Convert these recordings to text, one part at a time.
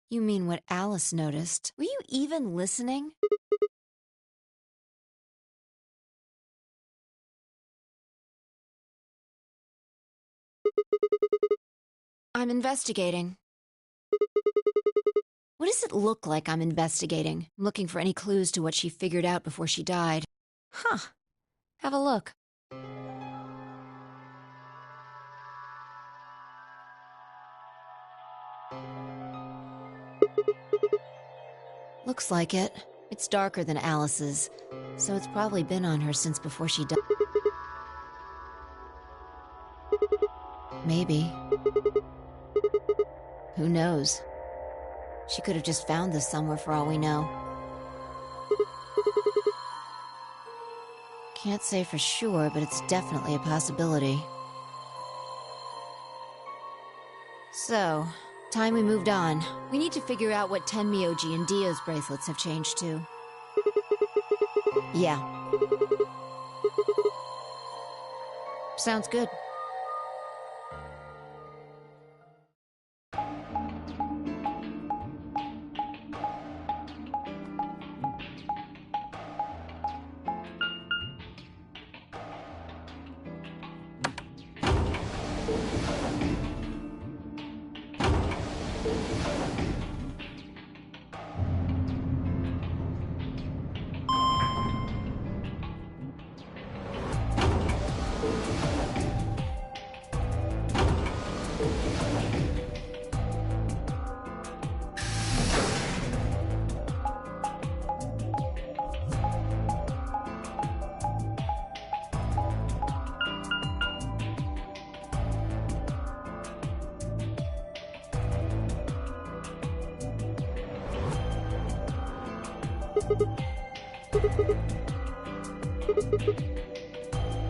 You mean what Alice noticed? Were you even listening? I'm investigating. What does it look like I'm investigating? I'm looking for any clues to what she figured out before she died. Huh. Have a look. Looks like it. It's darker than Alice's, so it's probably been on her since before she died. Maybe. Who knows? She could have just found this somewhere for all we know. Can't say for sure, but it's definitely a possibility. So, time we moved on. We need to figure out what Tenmyoji and Dio's bracelets have changed to. Yeah. Sounds good.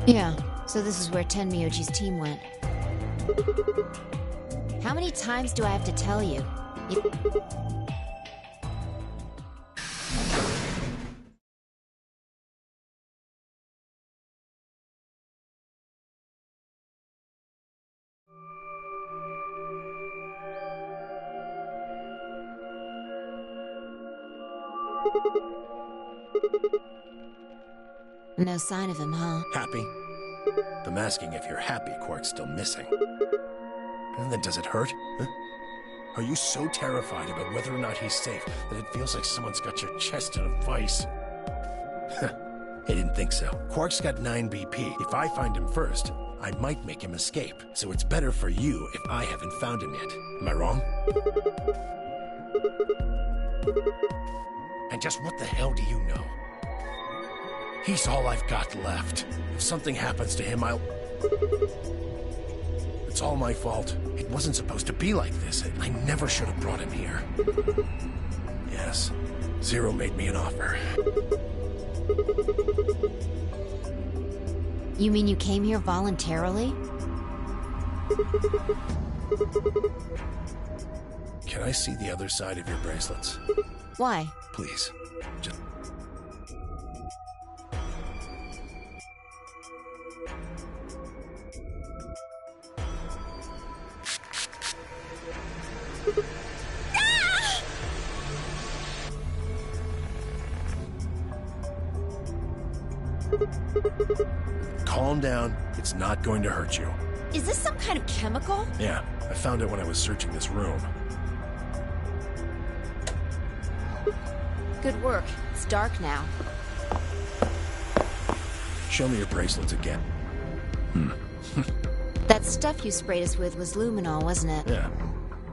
Yeah, so this is where Tenmyoji's team went. How many times do I have to tell you? No sign of him, huh? Happy? I'm asking if you're happy Quark's still missing. And then does it hurt? Huh? Are you so terrified about whether or not he's safe that it feels like someone's got your chest in a vice? I didn't think so. Quark's got 9 BP. If I find him first, I might make him escape. So it's better for you if I haven't found him yet. Am I wrong? And just what the hell do you know? He's all I've got left. If something happens to him, It's all my fault. It wasn't supposed to be like this. I never should have brought him here. Yes, Zero made me an offer. You mean you came here voluntarily? Can I see the other side of your bracelets? Why? Please, just... Calm down. It's not going to hurt you. Is this some kind of chemical? Yeah, I found it when I was searching this room. Good work. It's dark now. Show me your bracelets again. That stuff you sprayed us with was luminol, wasn't it? Yeah.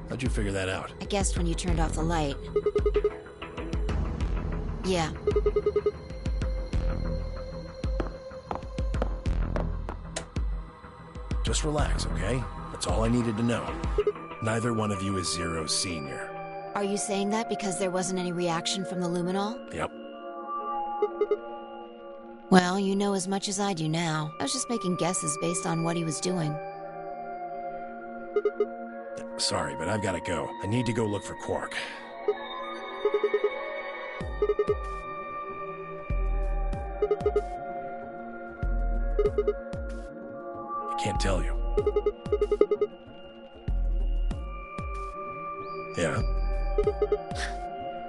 How'd you figure that out? I guessed when you turned off the light. Yeah. Just relax, okay? That's all I needed to know. Neither one of you is Zero Senior. Are you saying that because there wasn't any reaction from the luminol? Yep. Well, you know as much as I do now. I was just making guesses based on what he was doing. Sorry, but I've got to go. I need to go look for Quark. I can't tell you. Yeah?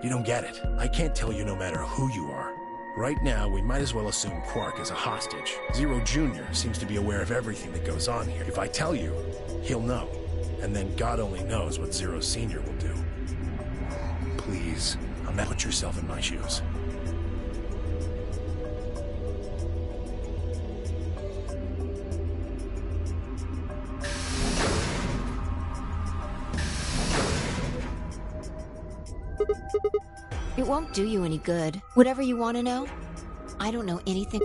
You don't get it. I can't tell you no matter who you are. Right now, we might as well assume Quark is a hostage. Zero Jr. seems to be aware of everything that goes on here. If I tell you, he'll know. And then God only knows what Zero Sr. will do. Please, put yourself in my shoes. It won't do you any good. Whatever you want to know? I don't know anything.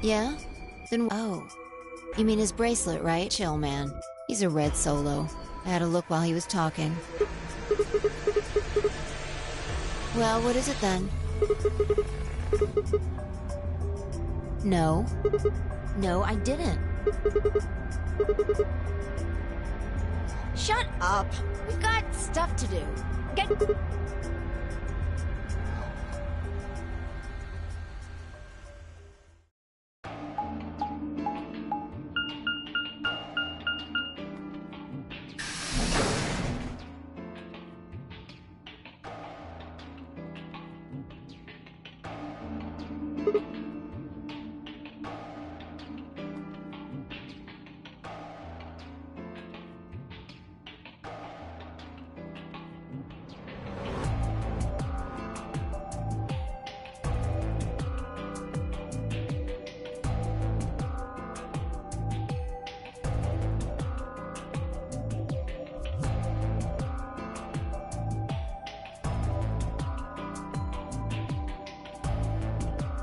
Yeah? Then oh. You mean his bracelet, right? Chill, man. He's a red Solo. I had a look while he was talking. Well, what is it then? No. No, I didn't. Shut up. We've got stuff to do. Get...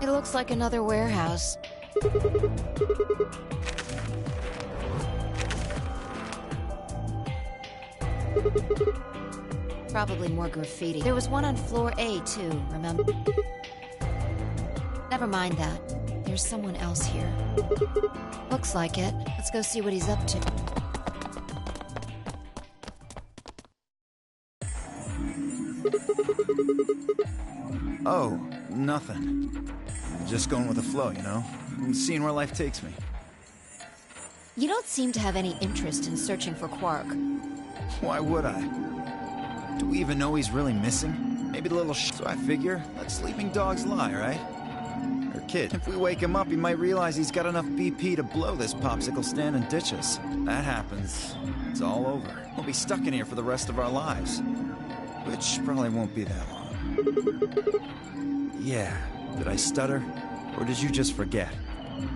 It looks like another warehouse. Probably more graffiti. There was one on floor A, too, remember? Never mind that. There's someone else here. Looks like it. Let's go see what he's up to. Oh, nothing. Just going with the flow, you know? And seeing where life takes me. You don't seem to have any interest in searching for Quark. Why would I? Do we even know he's really missing? Maybe the little So I figure, let sleeping dogs lie, right? Or kid. If we wake him up, he might realize he's got enough BP to blow this popsicle stand and ditch us. That happens. It's all over. We'll be stuck in here for the rest of our lives. Which probably won't be that long. Yeah. Did I stutter? Or did you just forget?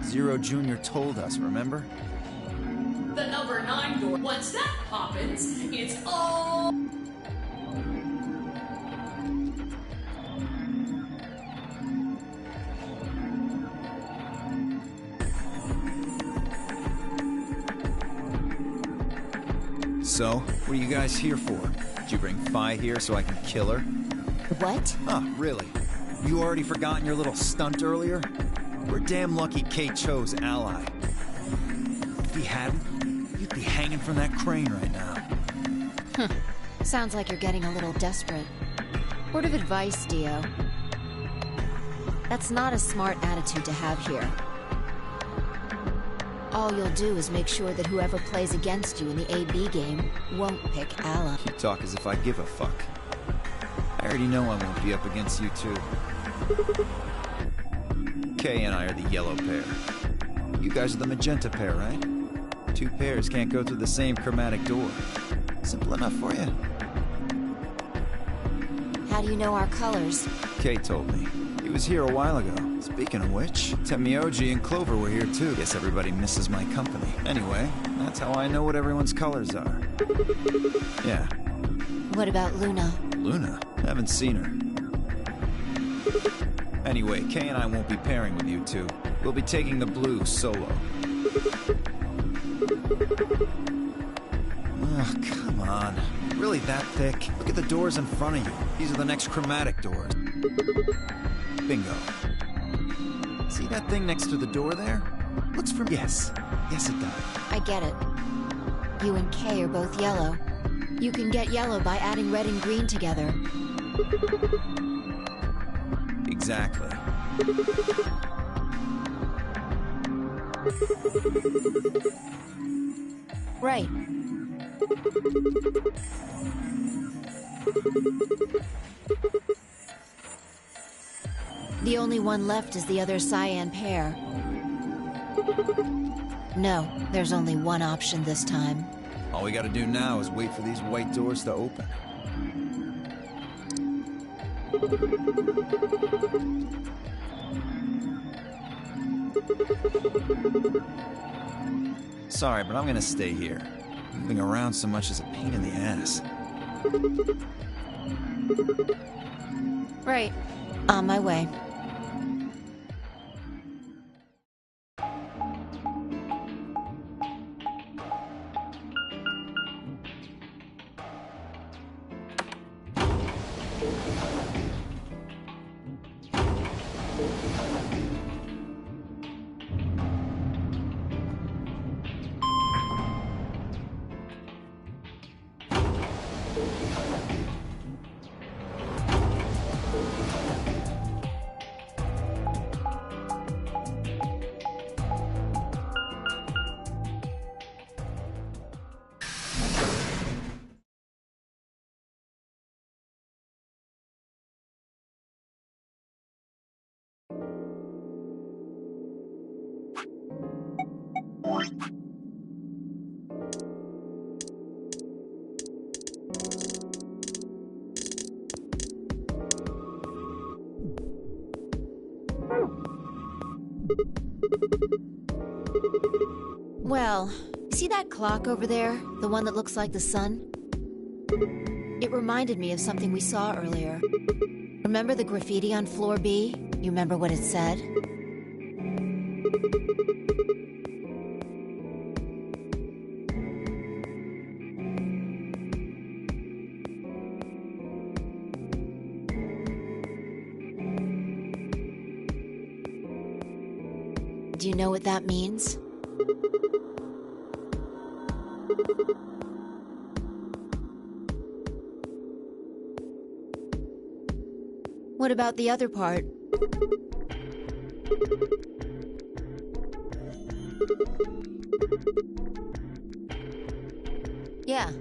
Zero Jr. told us, remember? The number 9 door. Once that happens, it's all... So, what are you guys here for? Did you bring Fi here so I can kill her? What? Huh, really? You already forgotten your little stunt earlier? We're damn lucky Kate chose ally. If he hadn't, you'd be hanging from that crane right now. Sounds like you're getting a little desperate. Word of advice, Dio. That's not a smart attitude to have here. All you'll do is make sure that whoever plays against you in the AB game won't pick ally. You talk as if I give a fuck. I already know I won't be up against you two. Kay and I are the yellow pair. You guys are the magenta pair, right? Two pairs can't go through the same chromatic door. Simple enough for you. How do you know our colors? Kay told me. He was here a while ago. Speaking of which, Temioji and Clover were here too. Guess everybody misses my company. Anyway, that's how I know what everyone's colors are. Yeah. What about Luna? Luna? Haven't seen her. Anyway, Kay and I won't be pairing with you two. We'll be taking the blue solo. Oh, come on. Really that thick? Look at the doors in front of you. These are the next chromatic doors. Bingo. See that thing next to the door there? Looks from... Yes. Yes, it does. I get it. You and Kay are both yellow. You can get yellow by adding red and green together. Exactly. Right. The only one left is the other cyan pair. No, there's only one option this time. All we gotta do now is wait for these white doors to open. Sorry, but I'm gonna stay here. Moving around so much is a pain in the ass. Right. On my way. Well, see that clock over there? The one that looks like the sun? It reminded me of something we saw earlier. Remember the graffiti on floor B? You remember what it said? Do you know what that means? What about the other part? Yeah.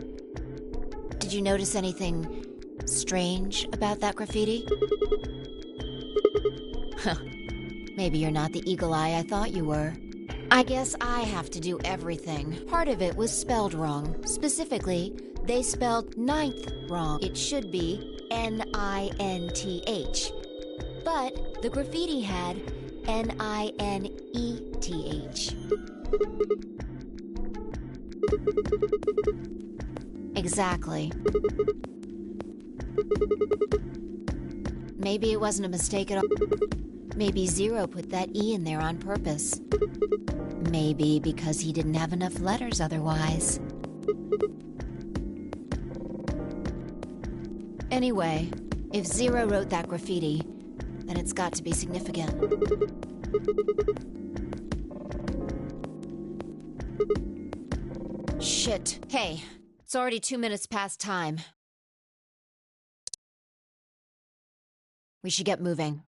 Did you notice anything strange about that graffiti? Huh. Maybe you're not the eagle eye I thought you were. I guess I have to do everything. Part of it was spelled wrong. Specifically, they spelled ninth wrong. It should be N-I-N-T-H. But the graffiti had N-I-N-E-T-H. Exactly. Maybe it wasn't a mistake at all. Maybe Zero put that E in there on purpose. Maybe because he didn't have enough letters otherwise. Anyway, if Zero wrote that graffiti, then it's got to be significant. Shit. Hey, it's already 2 minutes past time. We should get moving.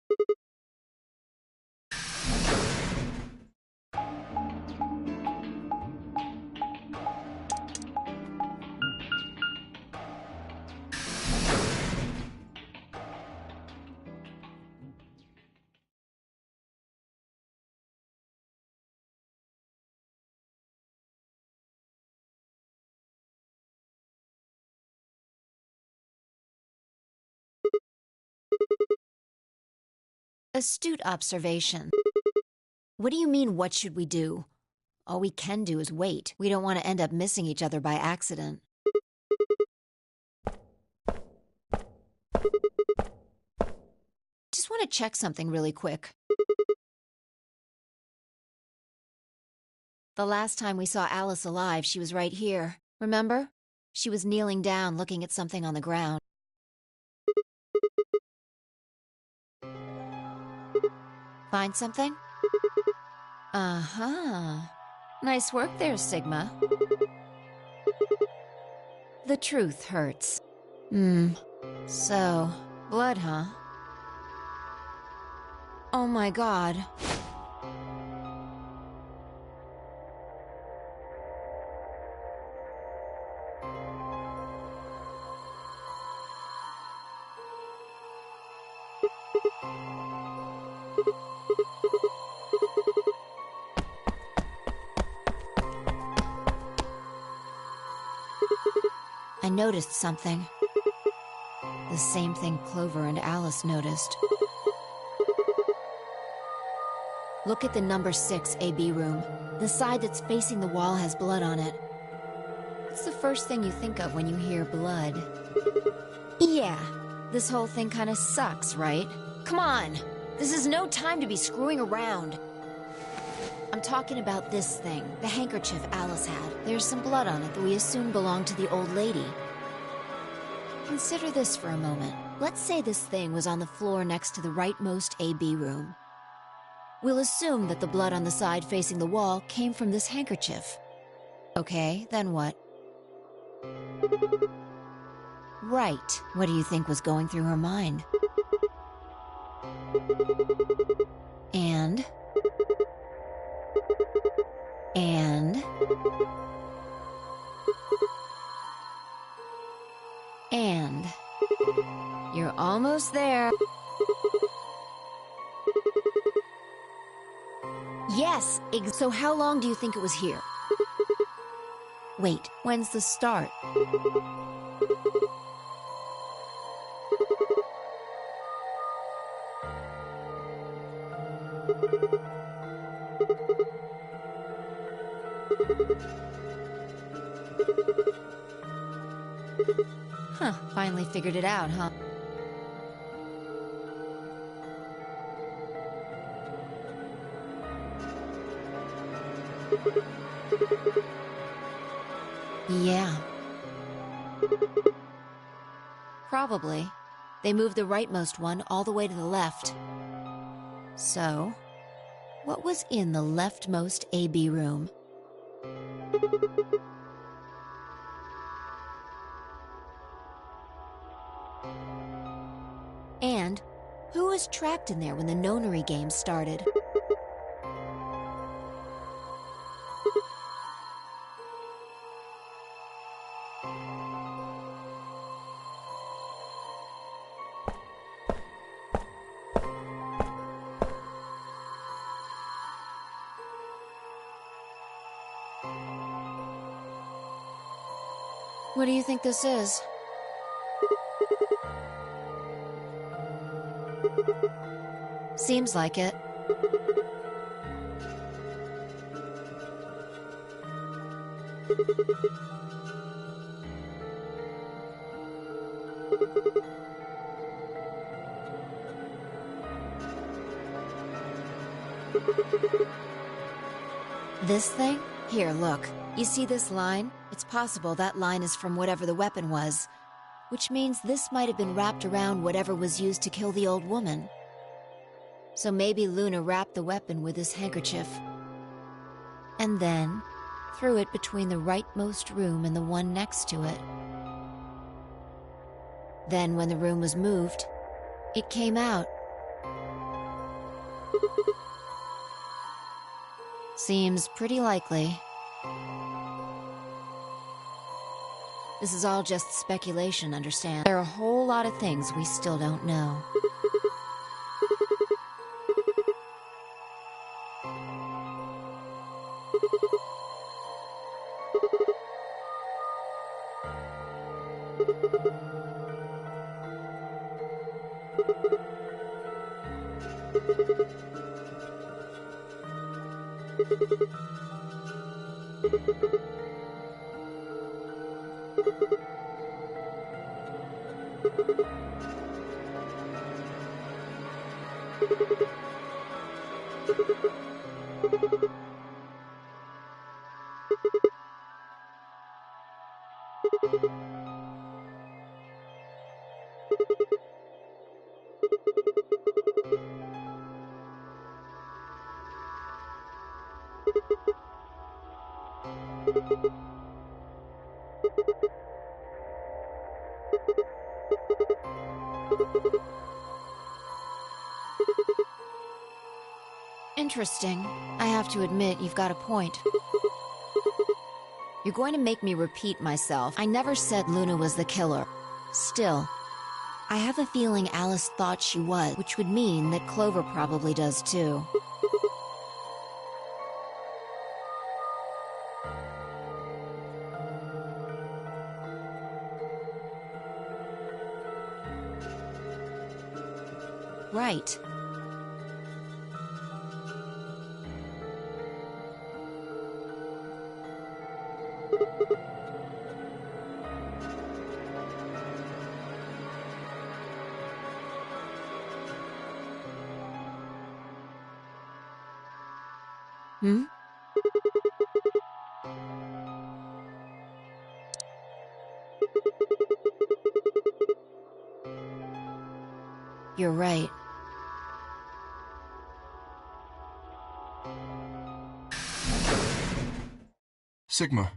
Astute observation. What do you mean, what should we do? All we can do is wait. We don't want to end up missing each other by accident. Just want to check something really quick. The last time we saw Alice alive, she was right here. Remember? She was kneeling down, looking at something on the ground. Find something? Uh-huh. Nice work there, Sigma. The truth hurts. So, Blood, huh? Oh my god. I noticed something. The same thing Clover and Alice noticed. Look at the number 6 AB room. The side that's facing the wall has blood on it. What's the first thing you think of when you hear blood? Yeah, this whole thing kinda sucks, right? Come on! This is no time to be screwing around. I'm talking about this thing, the handkerchief Alice had. There's some blood on it that we assume belonged to the old lady. Consider this for a moment. Let's say this thing was on the floor next to the rightmost AB room. We'll assume that the blood on the side facing the wall came from this handkerchief. Okay, then what? Right. What do you think was going through her mind? And... You're almost there. Yes, so how long do you think it was here? Wait, when's the start? Huh, finally figured it out, huh? Yeah. Probably. They moved the rightmost one all the way to the left. So, what was in the leftmost AB room? And who was trapped in there when the nonary game started? What do you think this is? Seems like it. This thing? Here, look. You see this line? It's possible that line is from whatever the weapon was, which means this might have been wrapped around whatever was used to kill the old woman. So maybe Luna wrapped the weapon with this handkerchief, and then threw it between the rightmost room and the one next to it. Then when the room was moved, it came out. Seems pretty likely. This is all just speculation, understand? There are a whole lot of things we still don't know. Interesting. I have to admit, you've got a point. You're going to make me repeat myself. I never said Luna was the killer. Still, I have a feeling Alice thought she was, which would mean that Clover probably does too. Right. Hmm? You're right. Sigma.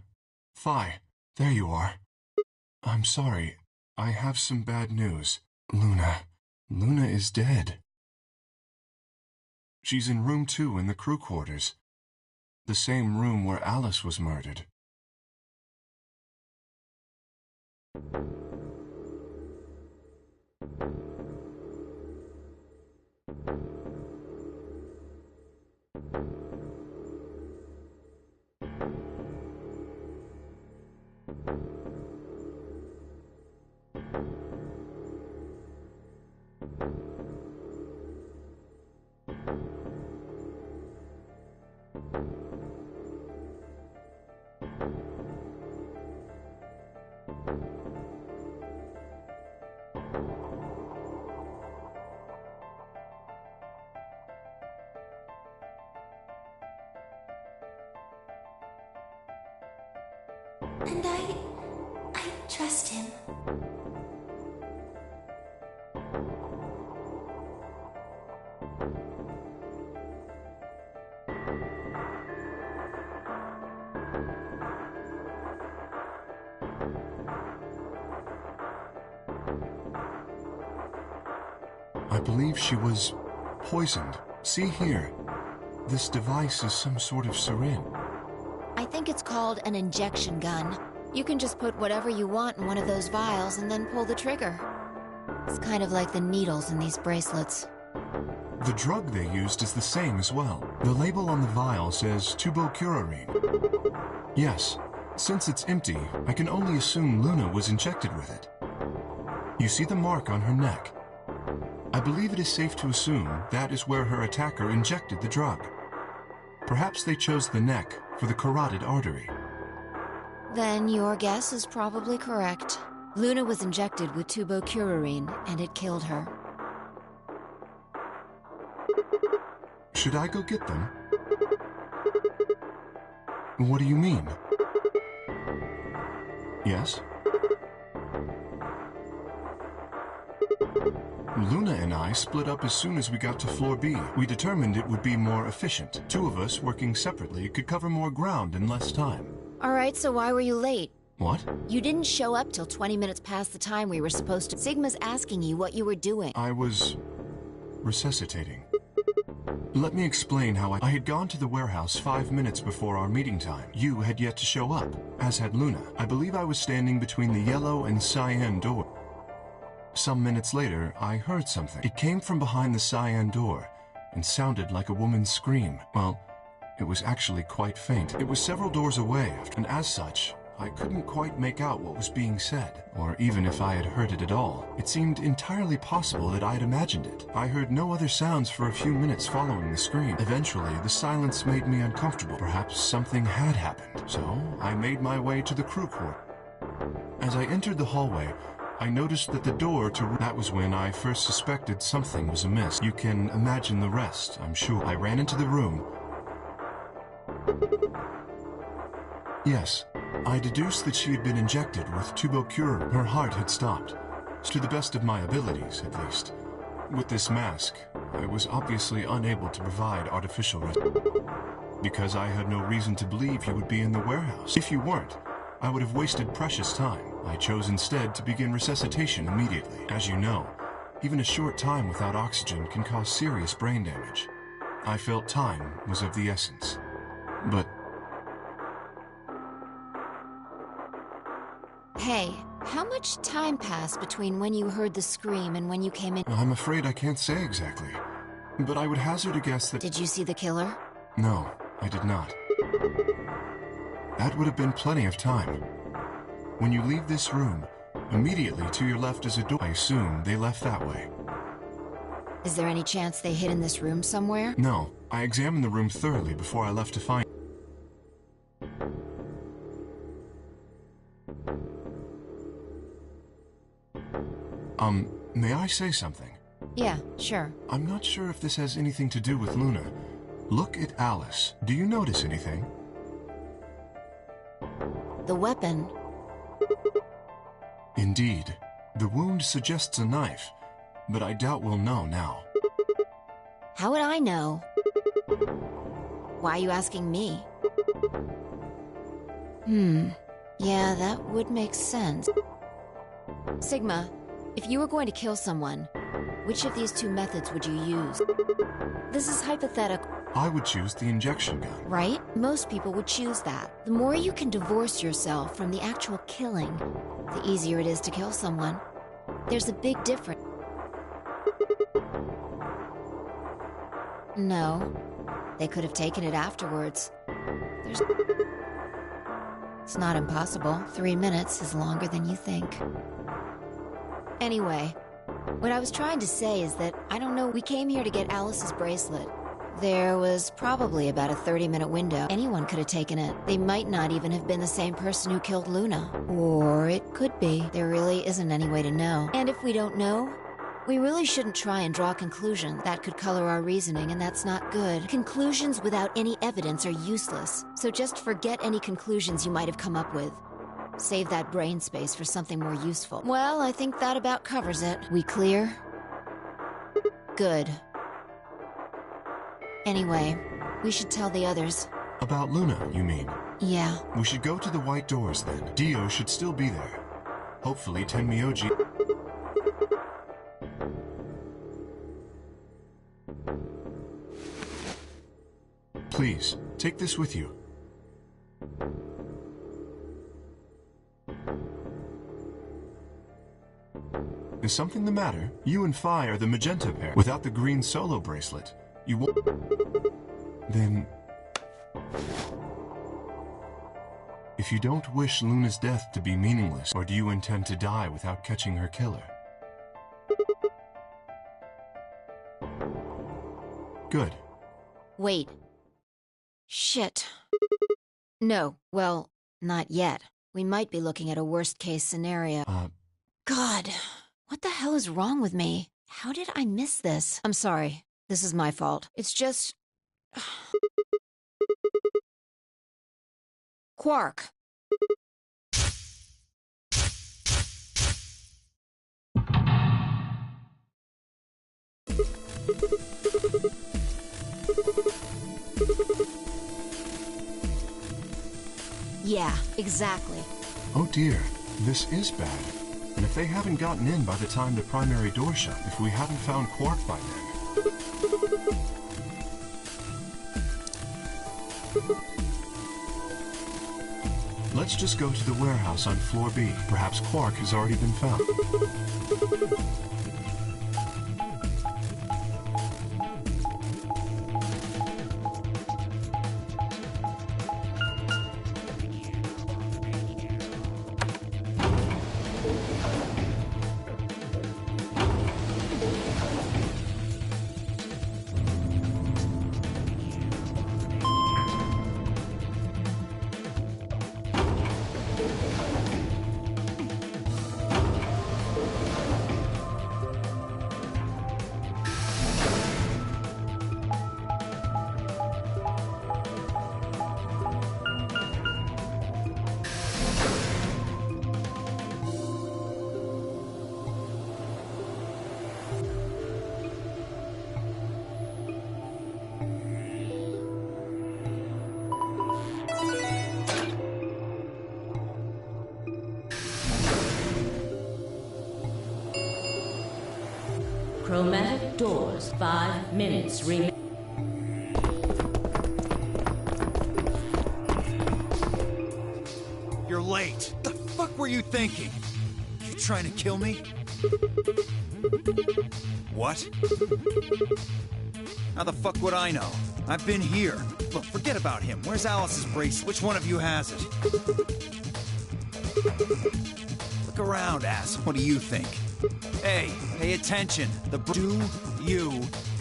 Phi. There you are. I'm sorry. I have some bad news. Luna. Luna is dead. She's in room 2 in the crew quarters. The same room where Alice was murdered. And I trust him. I believe she was poisoned. See here. This device is some sort of syringe. I think it's called an injection gun. You can just put whatever you want in one of those vials and then pull the trigger. It's kind of like the needles in these bracelets. The drug they used is the same as well. The label on the vial says tubocurarine. Yes, since it's empty, I can only assume Luna was injected with it. You see the mark on her neck? I believe it is safe to assume that is where her attacker injected the drug. Perhaps they chose the neck for the carotid artery. Then your guess is probably correct. Luna was injected with tubocurarine, and it killed her. Should I go get them? What do you mean? Yes? Luna and I split up as soon as we got to floor B. We determined it would be more efficient. 2 of us working separately could cover more ground in less time. Alright, so why were you late? What? You didn't show up till 20 minutes past the time we were supposed to. Sigma's asking you what you were doing. I was resuscitating. Let me explain how I had gone to the warehouse 5 minutes before our meeting time. You had yet to show up, as had Luna. I believe I was standing between the yellow and cyan door. Some minutes later, I heard something. It came from behind the cyan door and sounded like a woman's scream. Well, it was actually quite faint. It was several doors away, and as such, I couldn't quite make out what was being said, or even if I had heard it at all. It seemed entirely possible that I had imagined it. I heard no other sounds for a few minutes following the scream. Eventually, the silence made me uncomfortable. Perhaps something had happened. So, I made my way to the crew quarter. As I entered the hallway, I noticed that the door to... That was when I first suspected something was amiss. You can imagine the rest, I'm sure. I ran into the room. Yes, I deduced that she had been injected with tubocurarine. Her heart had stopped, to the best of my abilities, at least. With this mask, I was obviously unable to provide artificial because I had no reason to believe you would be in the warehouse. If you weren't, I would have wasted precious time. I chose instead to begin resuscitation immediately. As you know, even a short time without oxygen can cause serious brain damage. I felt time was of the essence. But... Hey, how much time passed between when you heard the scream and when you came in? I'm afraid I can't say exactly. But I would hazard a guess that... Did you see the killer? No, I did not. That would have been plenty of time. When you leave this room, immediately to your left is a door. I assume they left that way. Is there any chance they hid in this room somewhere? No, I examined the room thoroughly before I left to find... May I say something? Yeah, sure. I'm not sure if this has anything to do with Luna. Look at Alice. Do you notice anything? The weapon. Indeed. The wound suggests a knife, but I doubt we'll know now. How would I know? Why are you asking me? Yeah, that would make sense. Sigma, if you were going to kill someone, which of these two methods would you use? This is hypothetical. I would choose the injection gun. Right? Most people would choose that. The more you can divorce yourself from the actual killing, the easier it is to kill someone. There's a big difference. No. They could have taken it afterwards. It's not impossible. 3 minutes is longer than you think. Anyway, what I was trying to say is that, I don't know, we came here to get Alice's bracelet. There was probably about a 30-minute window. Anyone could have taken it. They might not even have been the same person who killed Luna. Or it could be. There really isn't any way to know. And if we don't know, we really shouldn't try and draw conclusions. That could color our reasoning, and that's not good. Conclusions without any evidence are useless. So just forget any conclusions you might have come up with. Save that brain space for something more useful. Well, I think that about covers it. We clear? Good. Anyway, we should tell the others. About Luna, you mean? Yeah. We should go to the white doors then. Dio should still be there. Hopefully Tenmyoji... Please, take this with you. Is something the matter? You and Phi are the magenta pair. Without the green solo bracelet, you won't... Then... If you don't wish Luna's death to be meaningless, or do you intend to die without catching her killer? Good. Wait. Shit. No, well, not yet. We might be looking at a worst-case scenario. God, what the hell is wrong with me? How did I miss this? I'm sorry. This is my fault. It's just... Quark. Yeah, exactly. Oh dear, this is bad. And if they haven't gotten in by the time the primary door shut, if we haven't found Quark by then... Let's just go to the warehouse on floor B. Perhaps Quark has already been found. Chromatic doors, 5 minutes remain. You're late. What the fuck were you thinking? You trying to kill me? What? How the fuck would I know? I've been here. Look, forget about him. Where's Alice's bracelet? Which one of you has it? Look around, ass. What do you think? Hey, pay attention. Do you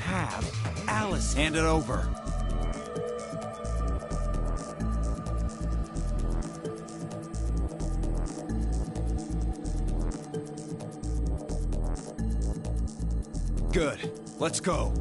have Alice? Hand it over. Good. Let's go.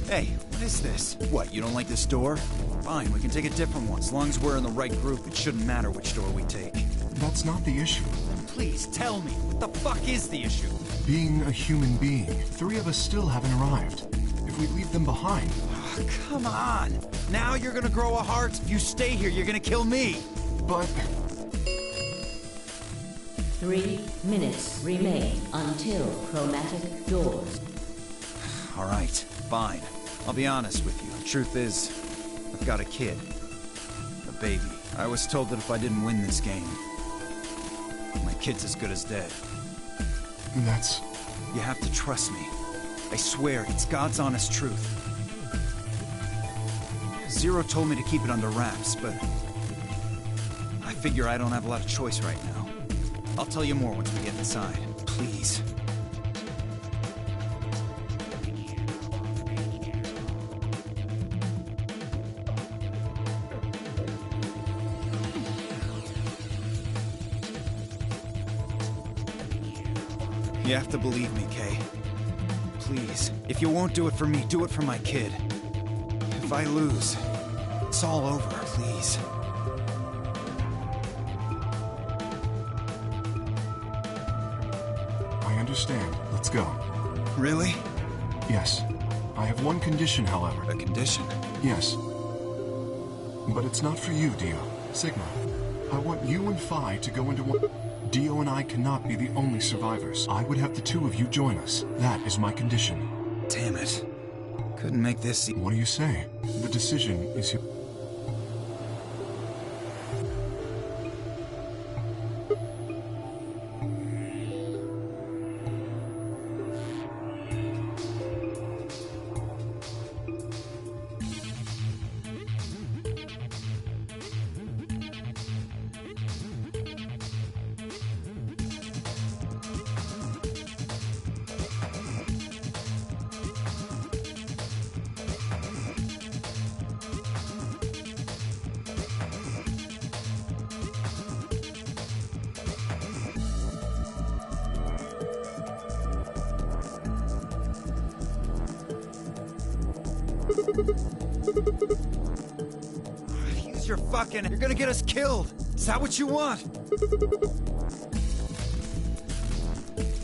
Hey, what is this? What, you don't like this door? Fine, we can take a different one. As long as we're in the right group, it shouldn't matter which door we take. That's not the issue. Then please, tell me, what the fuck is the issue? Being a human being, 3 of us still haven't arrived. If we leave them behind... Oh, come on! Now you're gonna grow a heart? You stay here, you're gonna kill me! But... 3 minutes remain until chromatic doors. Alright, fine. I'll be honest with you. The truth is, I've got a kid. A baby. I was told that if I didn't win this game, my kid's as good as dead. That's... You have to trust me. I swear, it's God's honest truth. Zero told me to keep it under wraps, but... I figure I don't have a lot of choice right now. I'll tell you more once we get inside. Please. You have to believe me, Kay. Please. If you won't do it for me, do it for my kid. If I lose, it's all over, please. I understand. Let's go. Really? Yes. I have one condition, however. A condition? Yes. But it's not for you, Dio. Sigma. I want you and Phi to go into one... Dio and I cannot be the only survivors. I would have the 2 of you join us. That is my condition. Damn it. Couldn't make this... What do you say? The decision is your... Use your fucking... You're gonna get us killed! Is that what you want?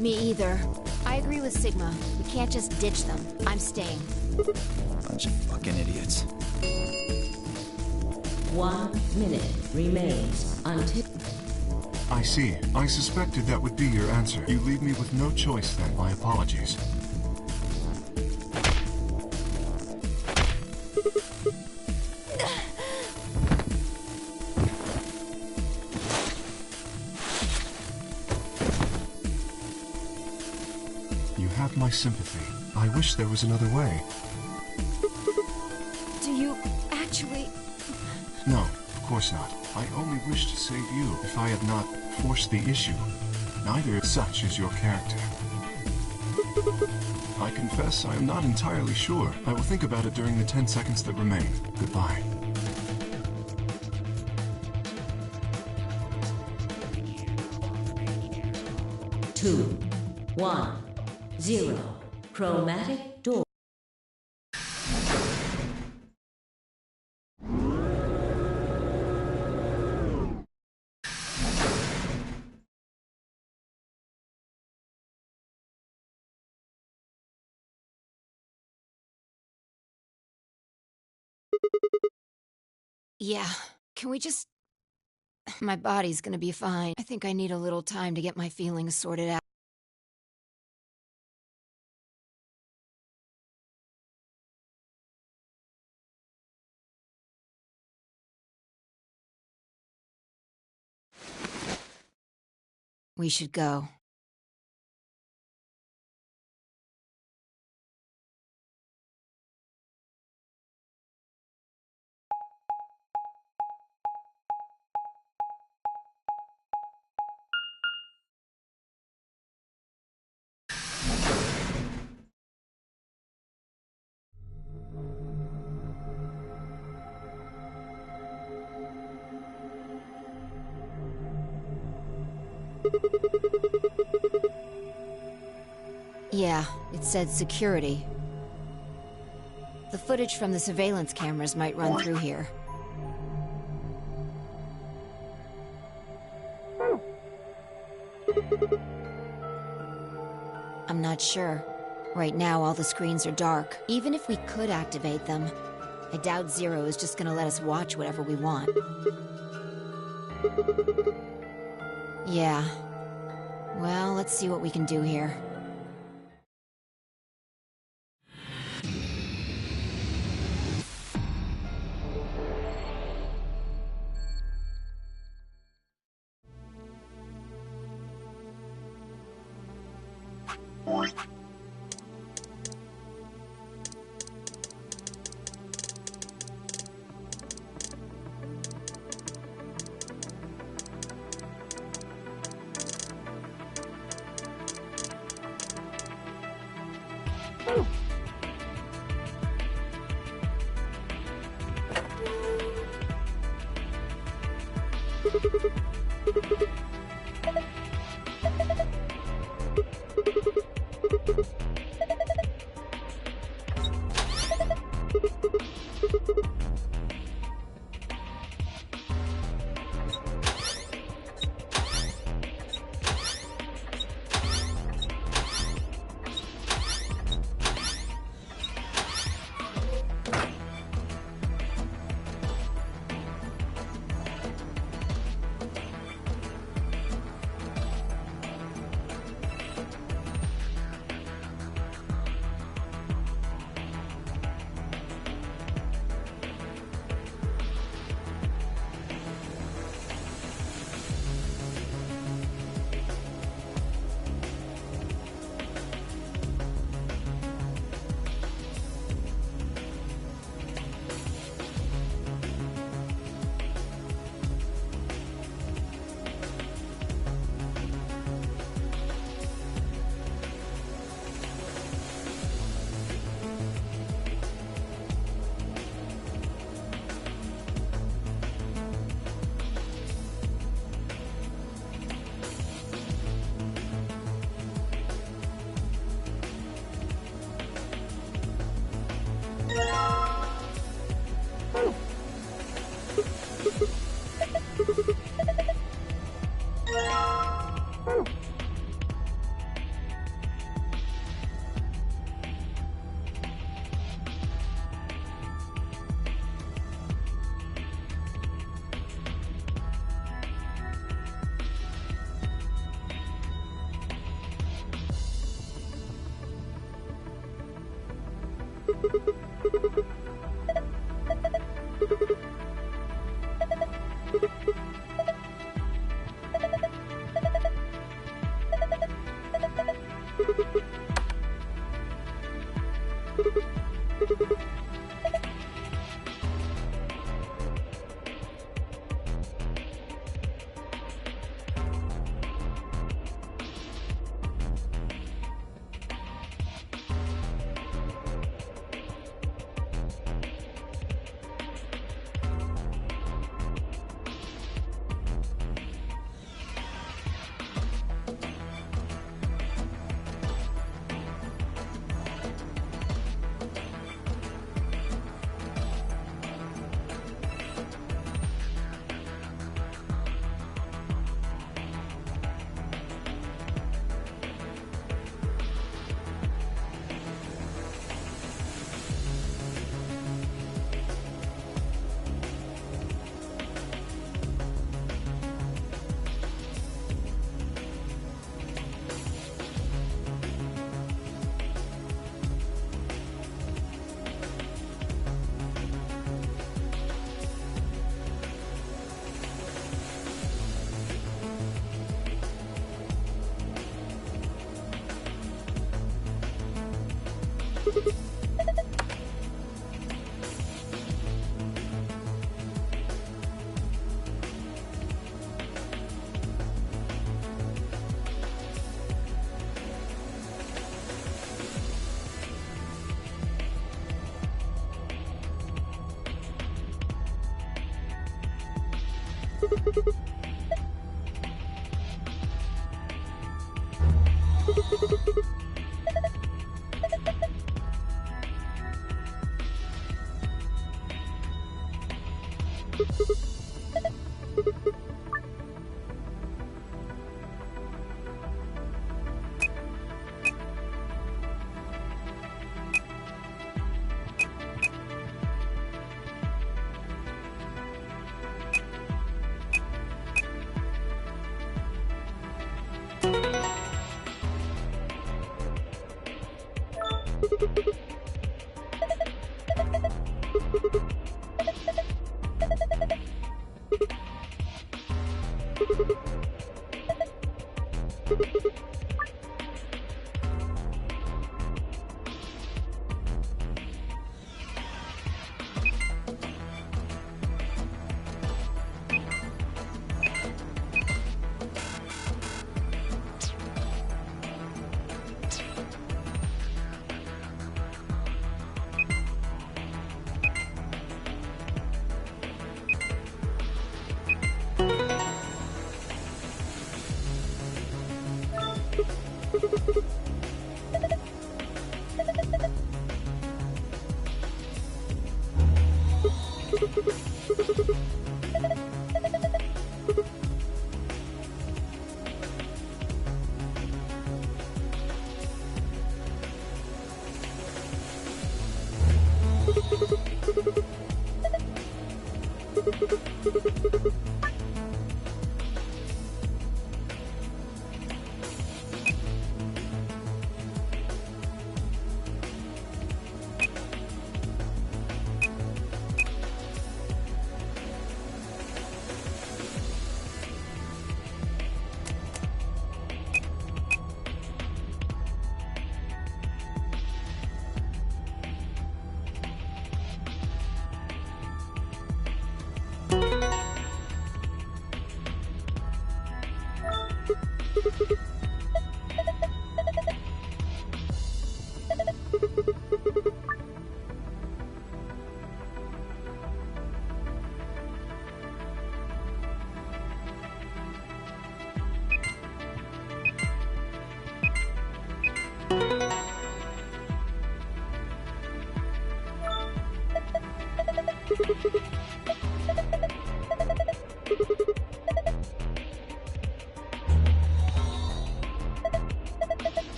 Me either. I agree with Sigma. We can't just ditch them. I'm staying. Bunch of fucking idiots. 1 minute remains until... I see. I suspected that would be your answer. You leave me with no choice then. My apologies. You have my sympathy. I wish there was another way. Do you actually... No, of course not. I only wish to save you. If I had not forced the issue, neither such is your character. I confess I am not entirely sure. I will think about it during the 10 seconds that remain. Goodbye. Two, 1, 0. Chromatic door. Yeah. Can we just... My body's gonna be fine. I think I need a little time to get my feelings sorted out. We should go. Yeah, it said security. The footage from the surveillance cameras might run through here. I'm not sure. Right now, all the screens are dark. Even if we could activate them, I doubt Zero is just gonna let us watch whatever we want. Yeah. Well, let's see what we can do here.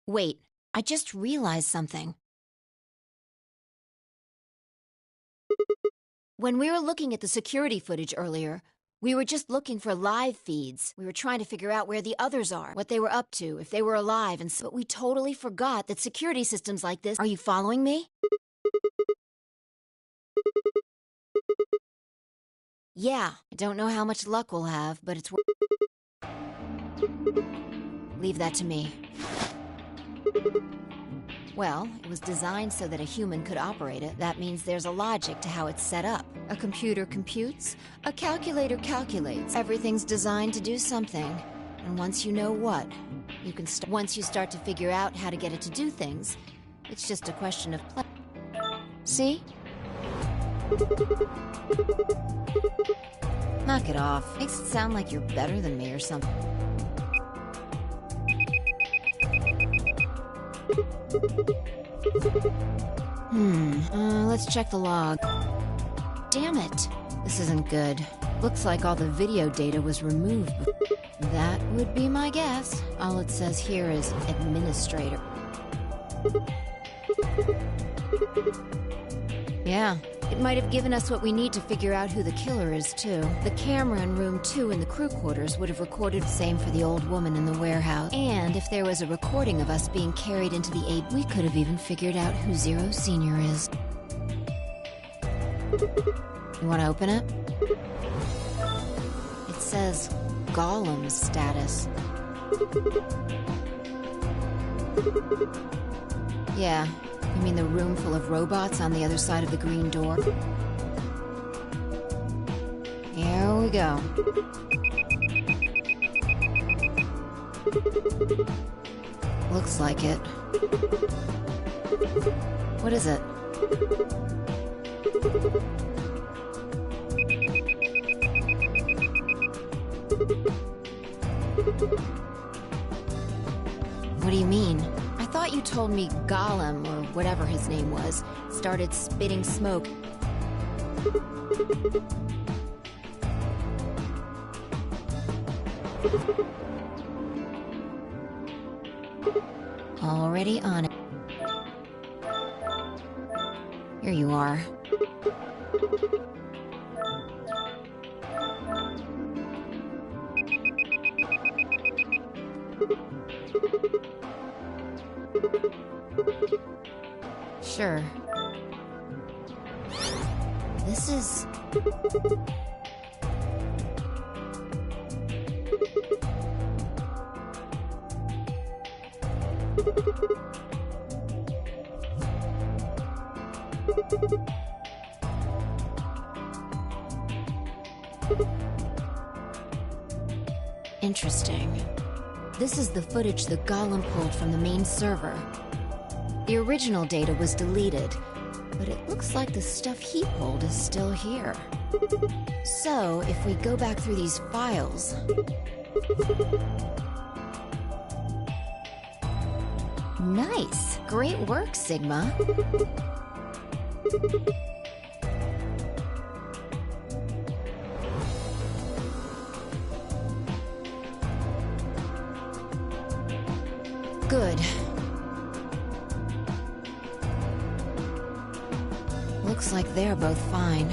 Wait, I just realized something. When we were looking at the security footage earlier, we were just looking for live feeds. We were trying to figure out where the others are, what they were up to, if they were alive, and so, but we totally forgot that security systems like this— Are you following me? Yeah, I don't know how much luck we'll have, but it's Leave that to me. Well, it was designed so that a human could operate it. That means there's a logic to how it's set up. A computer computes, a calculator calculates. Everything's designed to do something. And once you know what, you can once you start to figure out how to get it to do things, it's just a question of play. See? Knock it off. Makes it sound like you're better than me or something. Let's check the log. Damn it. This isn't good. Looks like all the video data was removed. That would be my guess. All it says here is administrator. Yeah, it might have given us what we need to figure out who the killer is, too. The camera in room 2 in the crew quarters would have recorded the same for the old woman in the warehouse. And if there was a recording of us being carried into the aid, we could have even figured out who Zero Senior is. You want to open it? It says Gollum status. Yeah. You mean the room full of robots on the other side of the green door? Here we go. Looks like it. What is it? What do you mean? I thought you told me Gollum, or whatever his name was, started spitting smoke. Already on it. Here you are. Sure. This is... Interesting. This is the footage the Golem pulled from the main server. The original data was deleted, but it looks like the stuff he pulled is still here. So, if we go back through these files... Nice! Great work, Sigma. Good. Looks like they're both fine.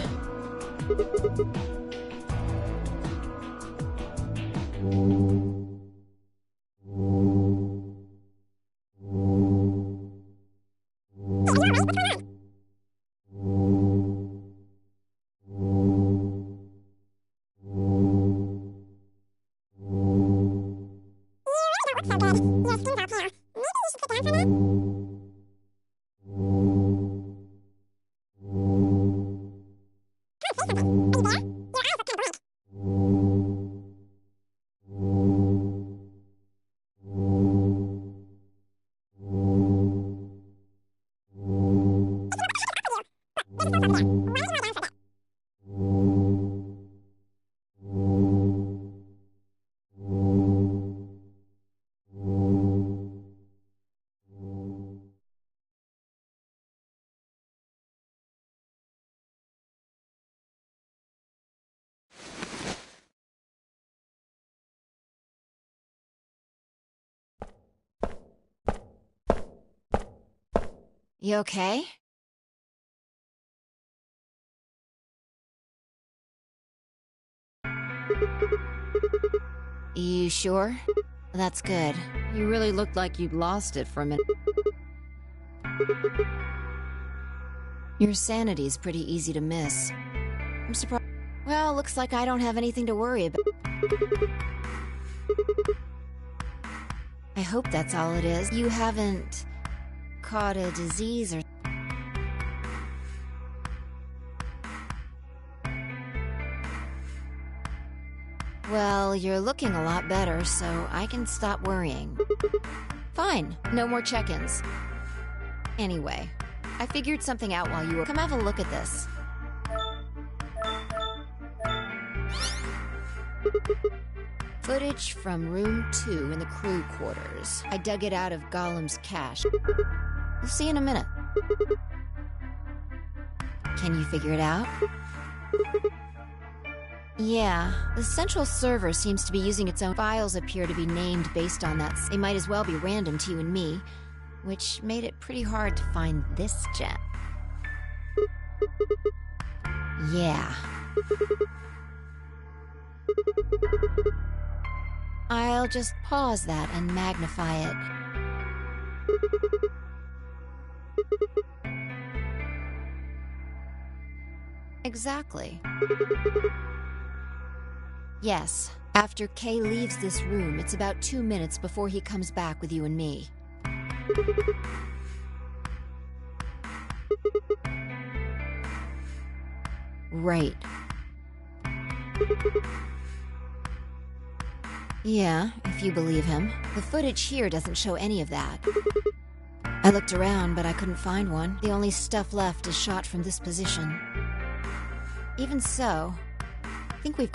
You okay? You sure? That's good. You really looked like you'd lost it for a minute. Your sanity's pretty easy to miss. I'm surprised. Well, looks like I don't have anything to worry about. I hope that's all it is. You haven't caught a disease or... Well, you're looking a lot better, so I can stop worrying. Fine, no more check-ins. Anyway, I figured something out while you were... Come have a look at this. Footage from room 2 in the crew quarters. I dug it out of Gollum's cache. We'll see in a minute. Can you figure it out? Yeah, the central server seems to be using its own. Files appear to be named based on that. They might as well be random to you and me, which made it pretty hard to find this gem. Yeah. I'll just pause that and magnify it. Exactly. Yes, after Kay leaves this room, it's about 2 minutes before he comes back with you and me. Right. Yeah, if you believe him. The footage here doesn't show any of that. I looked around, but I couldn't find one. The only stuff left is shot from this position. Even so, I think we've...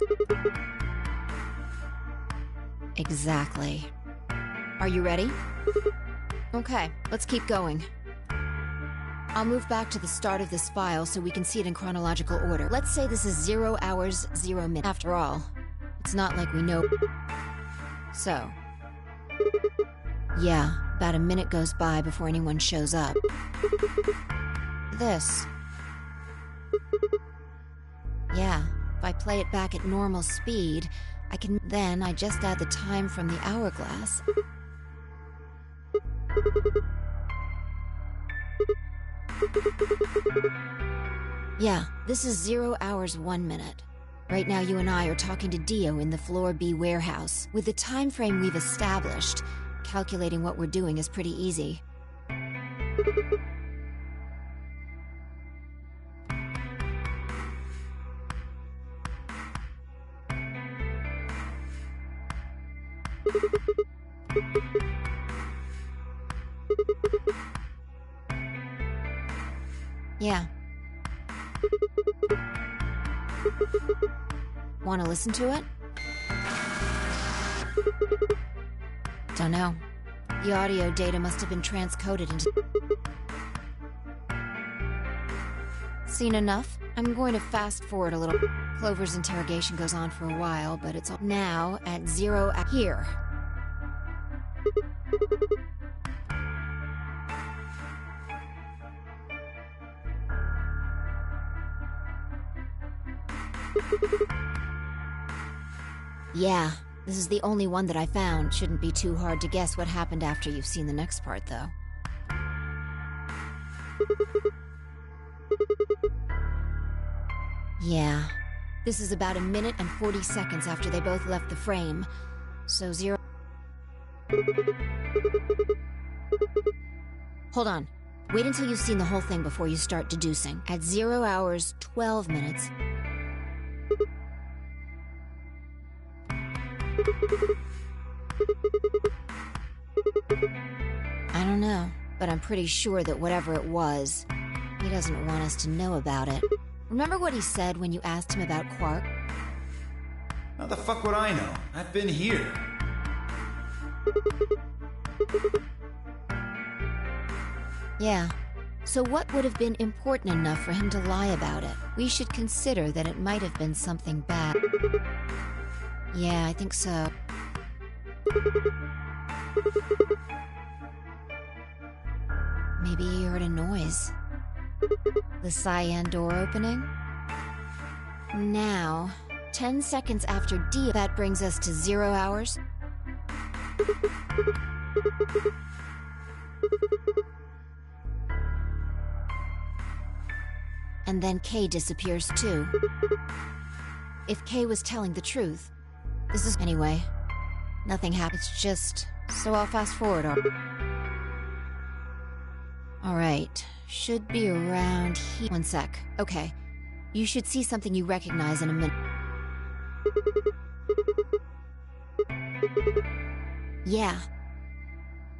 Exactly. Are you ready? Okay, let's keep going. I'll move back to the start of this file so we can see it in chronological order. Let's say this is 0 hours, 0 minutes. After all, it's not like we know... So... Yeah, about a minute goes by before anyone shows up. This. Yeah, if I play it back at normal speed, I can... Then I just add the time from the hourglass. Yeah, this is 0 hours, 1 minute. Right now you and I are talking to Dio in the Floor B warehouse. With the time frame we've established, calculating what we're doing is pretty easy. Yeah. Want to listen to it? Don't know. The audio data must have been transcoded into... Seen enough? I'm going to fast forward a little. Clover's interrogation goes on for a while, but it's all now at 0 here. Yeah, this is the only one that I found. Shouldn't be too hard to guess what happened after you've seen the next part, though. Yeah, this is about 1 minute and 40 seconds after they both left the frame. So 0... Hold on. Wait until you've seen the whole thing before you start deducing. At 0 hours, 12 minutes... I don't know, but I'm pretty sure that whatever it was, he doesn't want us to know about it. Remember what he said when you asked him about Quark? How the fuck would I know? I've been here. Yeah. So what would have been important enough for him to lie about it? We should consider that it might have been something bad. Yeah, I think so. Maybe he heard a noise. The cyan door opening? Now, 10 seconds after D, that brings us to 0 hours. And then K disappears too. If K was telling the truth, this is... Anyway, nothing happened. It's just... So I'll fast forward. Alright, should be around here. 1 sec. Okay. You should see something you recognize in a minute. Yeah.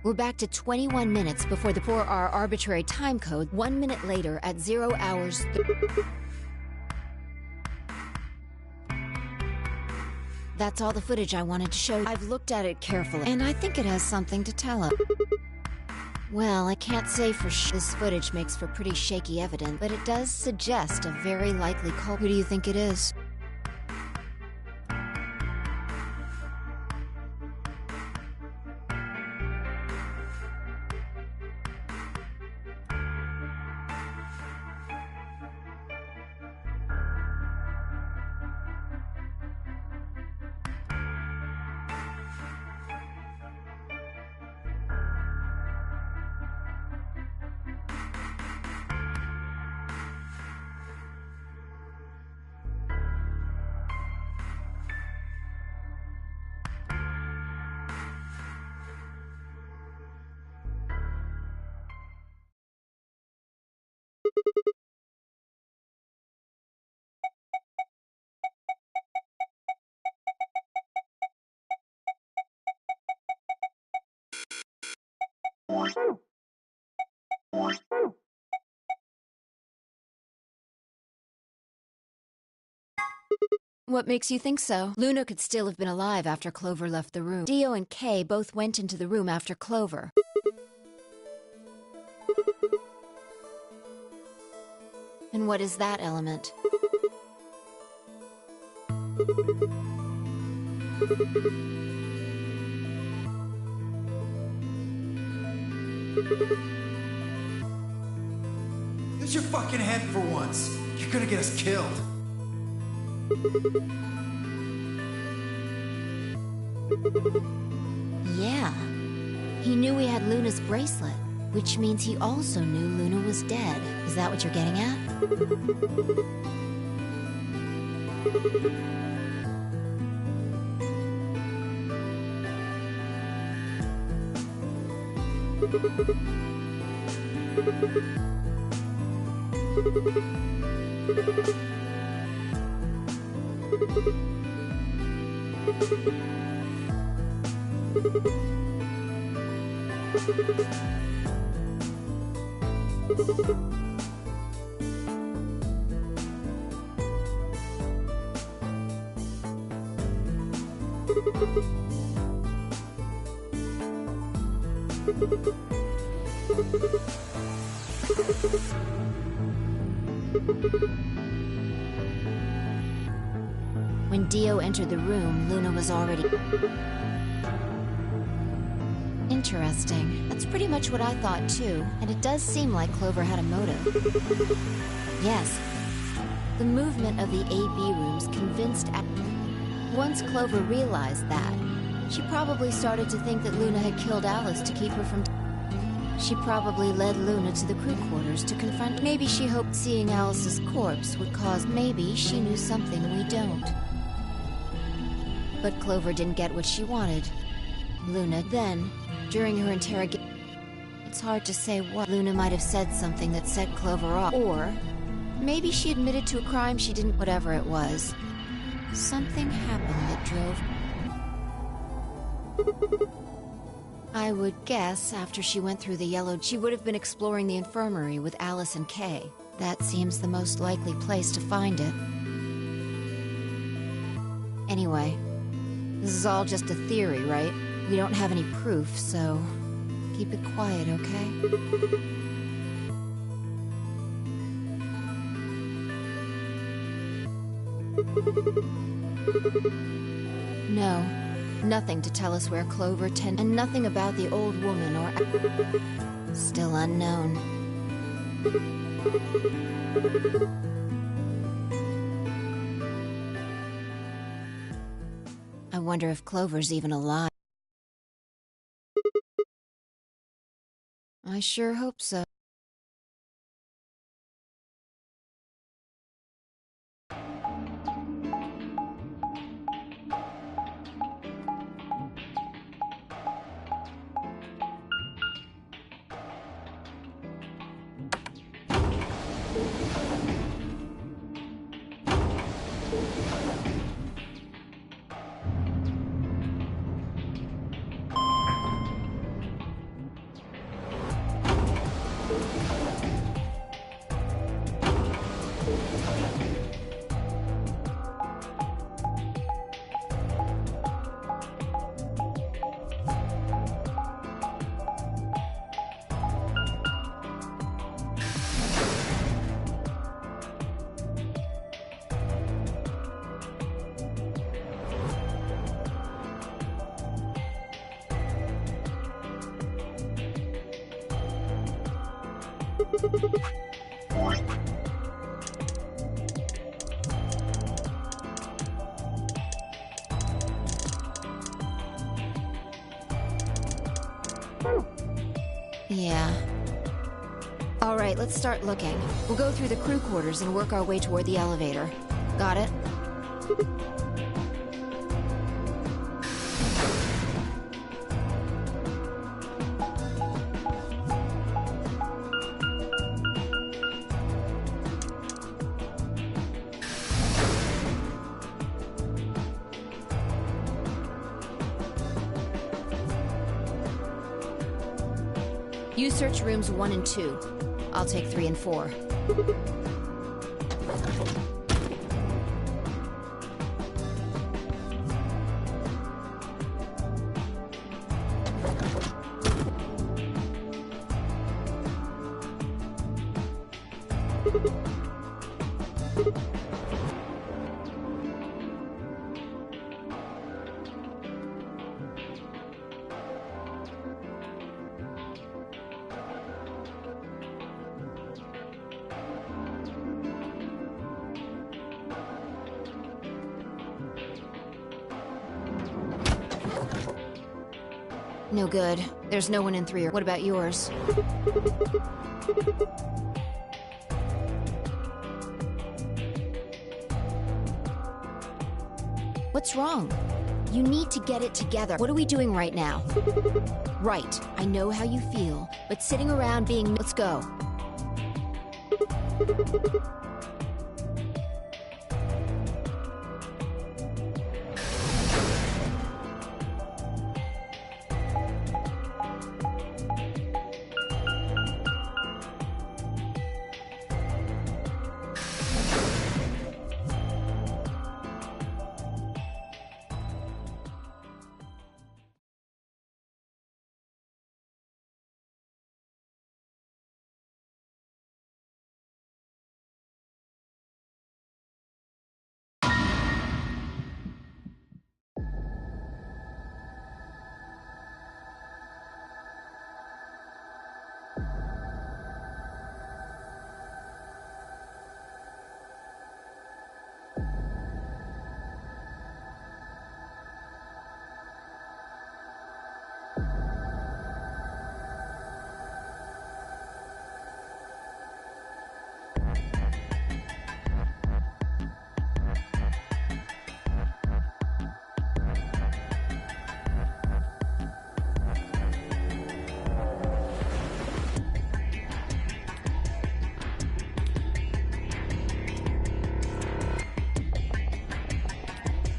We're back to 21 minutes before our arbitrary time code. 1 minute later at 0 hours... That's all the footage I wanted to show you. I've looked at it carefully, and I think it has something to tell us. Well, I can't say for sure. This footage makes for pretty shaky evidence, but it does suggest a very likely culprit. Who do you think it is? What makes you think so? Luna could still have been alive after Clover left the room. Dio and Kay both went into the room after Clover. And what is that element? Use your fucking head for once. You're gonna get us killed. Yeah. He knew he had Luna's bracelet, which means he also knew Luna was dead. Is that what you're getting at? When Dio entered the room, Luna was already... Interesting. That's pretty much what I thought too, and it does seem like Clover had a motive. Yes. The movement of the AB rooms convinced... Once Clover realized that, she probably started to think that Luna had killed Alice to keep her from... She probably led Luna to the crew quarters to confront... Maybe she hoped seeing Alice's corpse would cause... Maybe she knew something we don't. But Clover didn't get what she wanted. Luna then, during her interrogation... It's hard to say what. Luna might have said something that set Clover off. Or maybe she admitted to a crime she didn't... Whatever it was. Something happened that drove... I would guess after she went through the yellow... She would have been exploring the infirmary with Alice and Kay. That seems the most likely place to find it. Anyway, this is all just a theory, right? We don't have any proof, so keep it quiet, okay? No, nothing to tell us where Clover and nothing about the old woman or... Still unknown. I wonder if Clover's even alive. I sure hope so. Yeah. All right, let's start looking. We'll go through the crew quarters and work our way toward the elevator. Got it? You search rooms 1 and 2. I'll take 3 and 4. No good. There's no one in 3. What about yours? What's wrong? You need to get it together. What are we doing right now? Right. I know how you feel, but sitting around being... Let's go.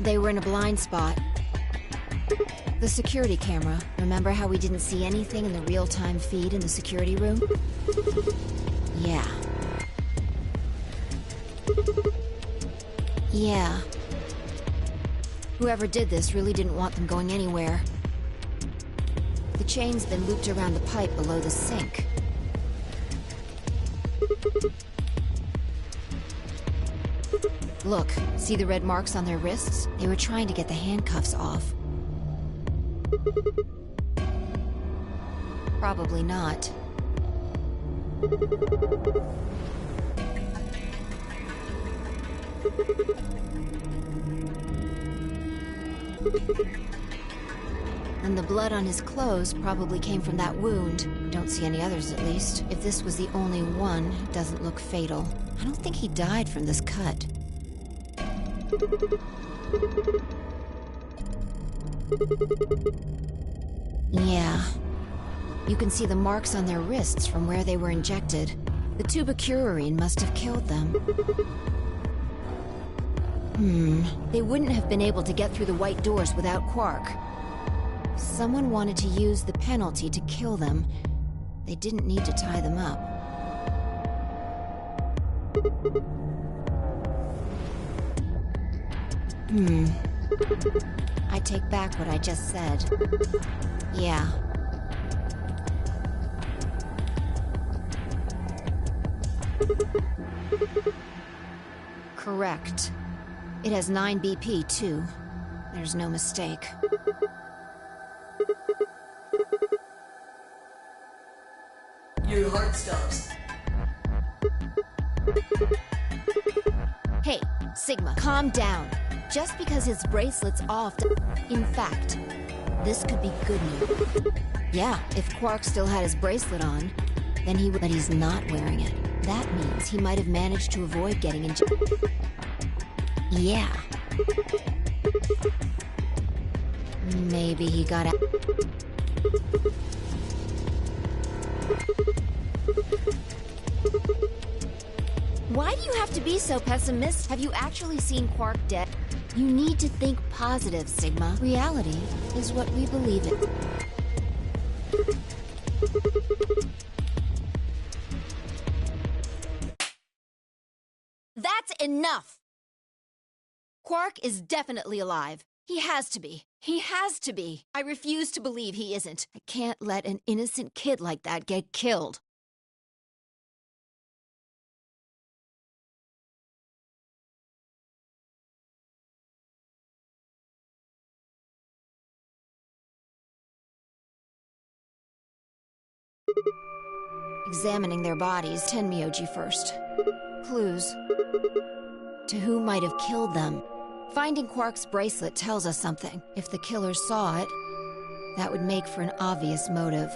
They were in a blind spot. The security camera. Remember how we didn't see anything in the real-time feed in the security room? Yeah. Yeah. Whoever did this really didn't want them going anywhere. The chain's been looped around the pipe below the sink. Look, see the red marks on their wrists? They were trying to get the handcuffs off. Probably not. And the blood on his clothes probably came from that wound. Don't see any others, at least. If this was the only one, it doesn't look fatal. I don't think he died from this cut. Yeah. You can see the marks on their wrists from where they were injected. The tubocurarine must have killed them. They wouldn't have been able to get through the white doors without Quark. Someone wanted to use the penalty to kill them. They didn't need to tie them up. I take back what I just said. Yeah. Correct. It has 9 BP, too. There's no mistake. Your heart stops. Hey, Sigma, calm down. Just because his bracelet's off... In fact, this could be good news. Yeah, if Quark still had his bracelet on, then he would... But he's not wearing it. That means he might have managed to avoid getting injected. Yeah. Maybe he got out... Why do you have to be so pessimistic? Have you actually seen Quark dead? You need to think positive, Sigma. Reality is what we believe in. That's enough! Quark is definitely alive. He has to be. He has to be. I refuse to believe he isn't. I can't let an innocent kid like that get killed. Examining their bodies, Tenmyoji first. Clues. To who might have killed them? Finding Quark's bracelet tells us something. If the killer saw it, that would make for an obvious motive.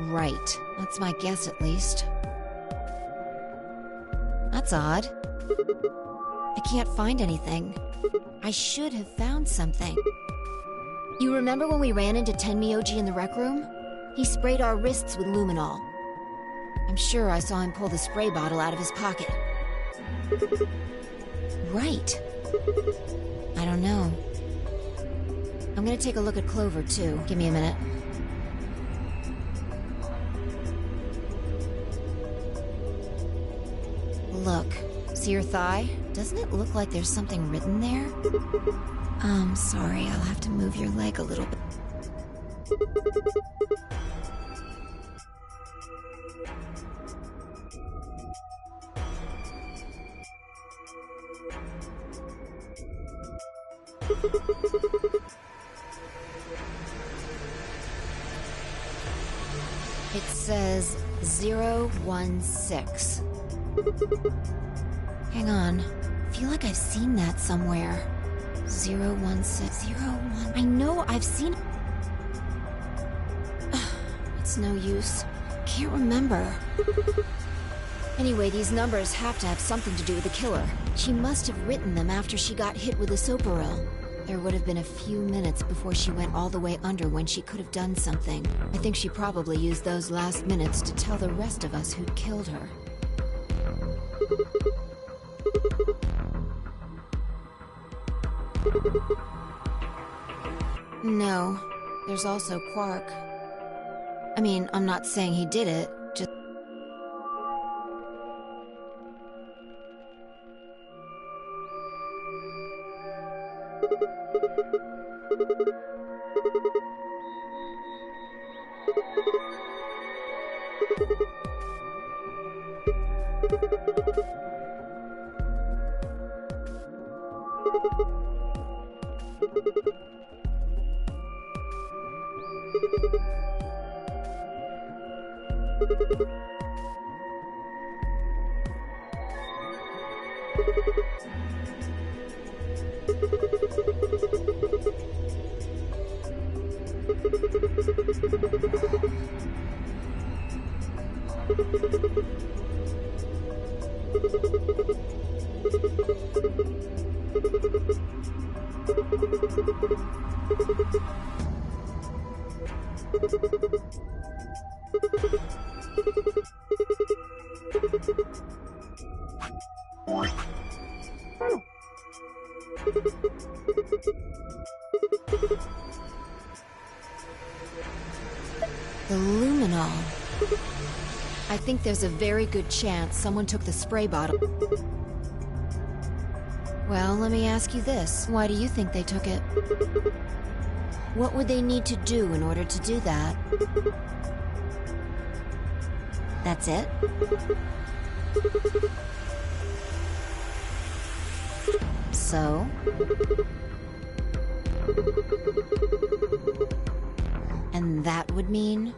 Right. That's my guess, at least. That's odd. I can't find anything. I should have found something. You remember when we ran into Tenmyoji in the rec room? He sprayed our wrists with luminol. I'm sure I saw him pull the spray bottle out of his pocket. Right. I don't know. I'm gonna take a look at Clover, too. Give me a minute. Look. See your thigh? Doesn't it look like there's something written there? Sorry, I'll have to move your leg a little bit. It says 016. Hang on. I feel like I've seen that somewhere. 016. 01. I know I've seen... It's no use. Can't remember. Anyway, these numbers have to have something to do with the killer. She must have written them after she got hit with a soparil. There would have been a few minutes before she went all the way under when she could have done something. I think she probably used those last minutes to tell the rest of us who'd killed her. No, there's also Quark. I mean, I'm not saying he did it, just... The luminol. I think there's a very good chance someone took the spray bottle. Well, let me ask you this. Why do you think they took it? What would they need to do in order to do that? That's it? So? And that would mean?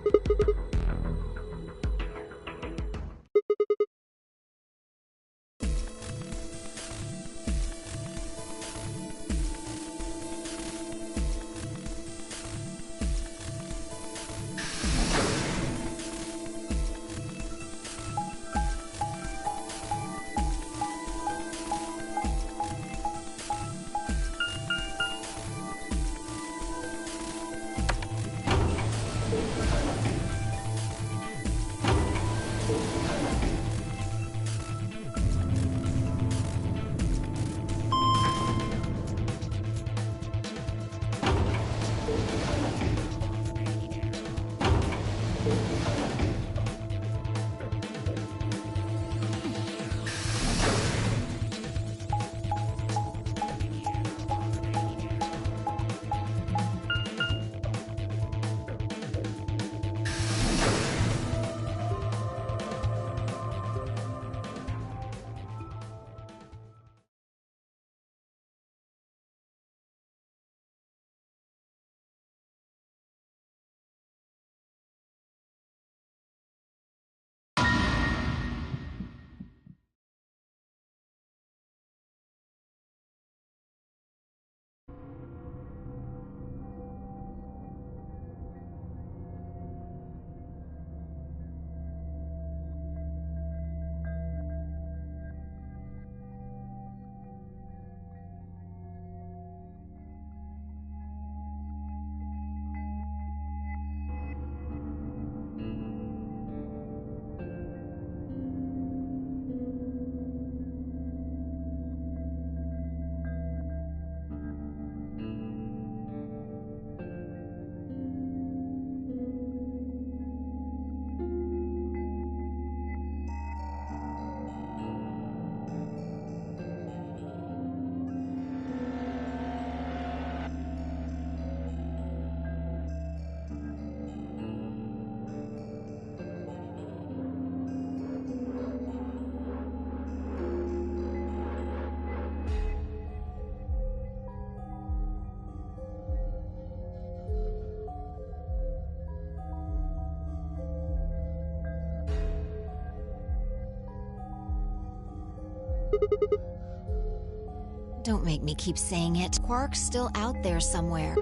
Don't make me keep saying it. Quark's still out there somewhere.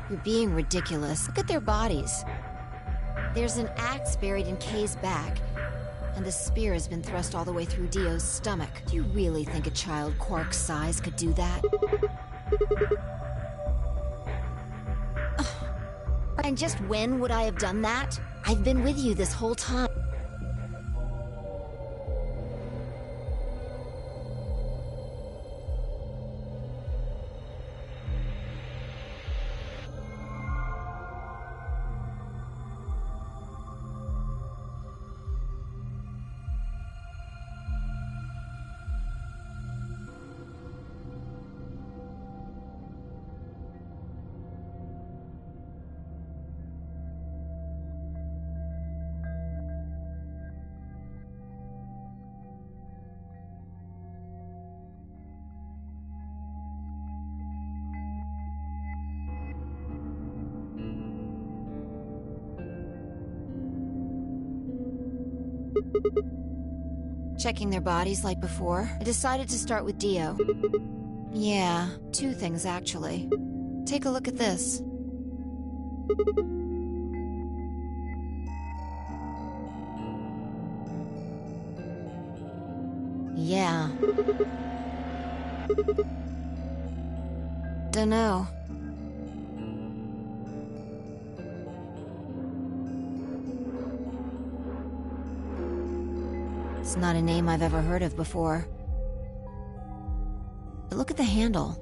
You're being ridiculous. Look at their bodies. There's an axe buried in Kay's back, and the spear has been thrust all the way through Dio's stomach. Do you really think a child Quark's size could do that? Ugh. And just when would I have done that? I've been with you this whole time. Checking their bodies like before, I decided to start with Dio. Yeah, two things actually. Take a look at this. Yeah. Dunno. It's not a name I've ever heard of before. But look at the handle.